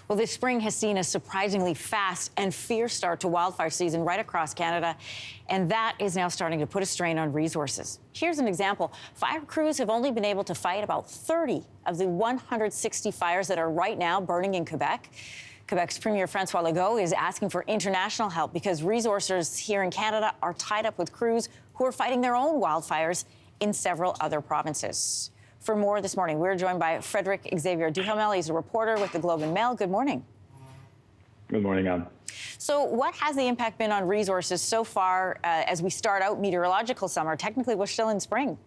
Well, this spring has seen a surprisingly fast and fierce start to wildfire season right across Canada, and that is now starting to put a strain on resources. Here's an example. Fire crews have only been able to fight about 30 of the 160 fires that are right now burning in Quebec. Quebec's Premier Francois Legault is asking for international help because resources here in Canada are tied up with crews who are fighting their own wildfires in several other provinces. For more this morning, we're joined by Frederic Xavier Duhamel. He's a reporter with the Globe and Mail. Good morning. Good morning, Anne. So what has the impact been on resources so far as we start out meteorological summer? Technically, we're still in spring.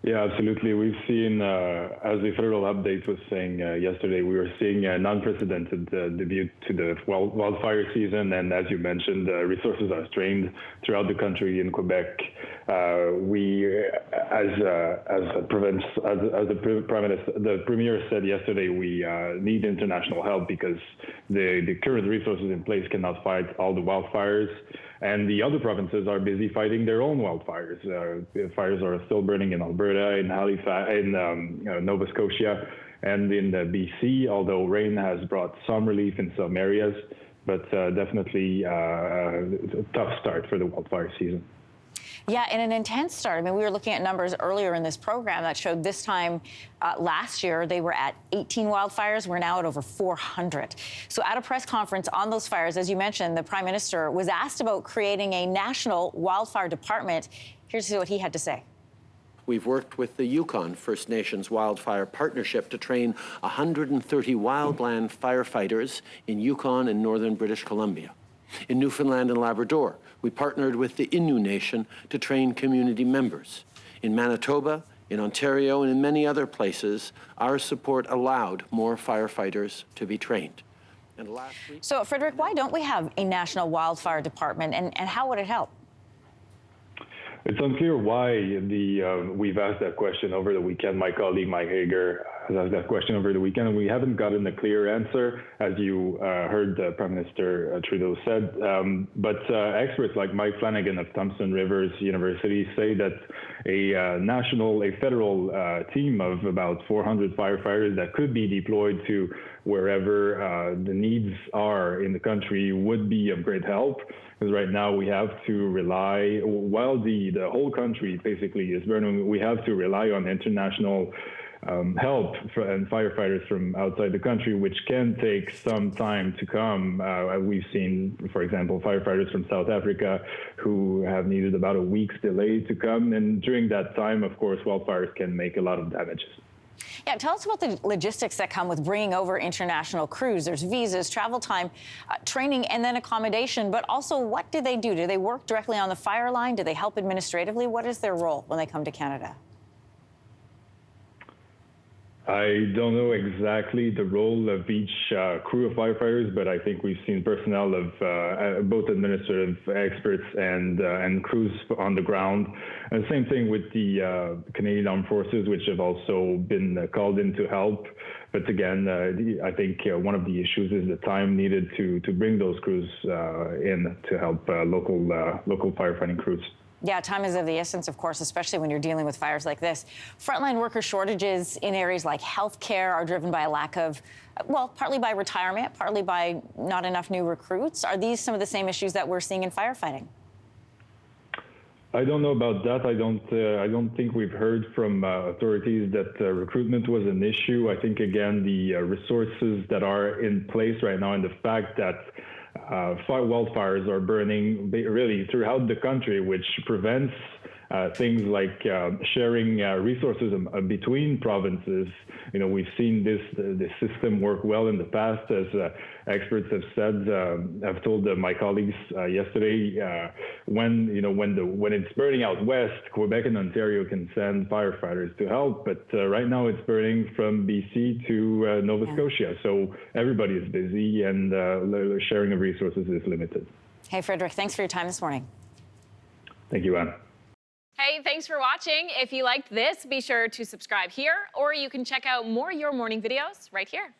Yeah, absolutely. We've seen, as the federal update was saying yesterday, we were seeing an unprecedented debut to the wildfire season. And as you mentioned, resources are strained throughout the country. In Quebec, the Premier said yesterday, we need international help because the current resources in place cannot fight all the wildfires. And the other provinces are busy fighting their own wildfires. Fires are still burning in Alberta, in Halifax, in Nova Scotia, and in BC, although rain has brought some relief in some areas, but definitely a tough start for the wildfire season. Yeah, and an intense start. I mean, we were looking at numbers earlier in this program that showed this time last year they were at 18 wildfires. We're now at over 400. So at a press conference on those fires, as you mentioned, the Prime Minister was asked about creating a national wildfire department. Here's what he had to say. We've worked with the Yukon First Nations Wildfire Partnership to train 130 wildland firefighters in Yukon and northern British Columbia. In Newfoundland and Labrador, we partnered with the Innu Nation to train community members. In Manitoba, in Ontario, and in many other places, our support allowed more firefighters to be trained. And last week, so, Frederic, why don't we have a national wildfire department, and how would it help? It's unclear why we've asked that question over the weekend. My colleague, Mike Hager, has asked that question over the weekend, and we haven't gotten a clear answer, as you heard Prime Minister Trudeau said. But experts like Mike Flanagan of Thompson Rivers University say that a federal team of about 400 firefighters that could be deployed to wherever the needs are in the country would be of great help. Because right now we have to rely, while the whole country basically is burning, we have to rely on international help and firefighters from outside the country, which can take some time to come. We've seen, for example, firefighters from South Africa who have needed about a week's delay to come. And during that time, of course, wildfires can make a lot of damages. Yeah, tell us about the logistics that come with bringing over international crews. There's visas, travel time, training, and then accommodation. But also, what do they do? Do they work directly on the fire line? Do they help administratively? What is their role when they come to Canada? I don't know exactly the role of each crew of firefighters, but I think we've seen personnel of both administrative experts and crews on the ground. And same thing with the Canadian Armed Forces, which have also been called in to help. But again, I think one of the issues is the time needed to bring those crews in to help local firefighting crews. Yeah, time is of the essence, of course, especially when you're dealing with fires like this. Frontline worker shortages in areas like healthcare are driven by a lack of, well, partly by retirement, partly by not enough new recruits. Are these some of the same issues that we're seeing in firefighting? I don't know about that. I don't think we've heard from authorities that recruitment was an issue. I think, again, the resources that are in place right now and the fact that wildfires are burning really throughout the country, which prevents things like sharing resources between provinces. You know, we've seen this system work well in the past, as experts have said. I've told my colleagues yesterday when it's burning out west, Quebec and Ontario can send firefighters to help, but right now it's burning from BC to Nova Scotia. So everybody is busy, and sharing of resources is limited. Hey, Frederic, thanks for your time this morning. Thank you, Anne. Hey, thanks for watching. If you liked this, be sure to subscribe here, or you can check out more Your Morning videos right here.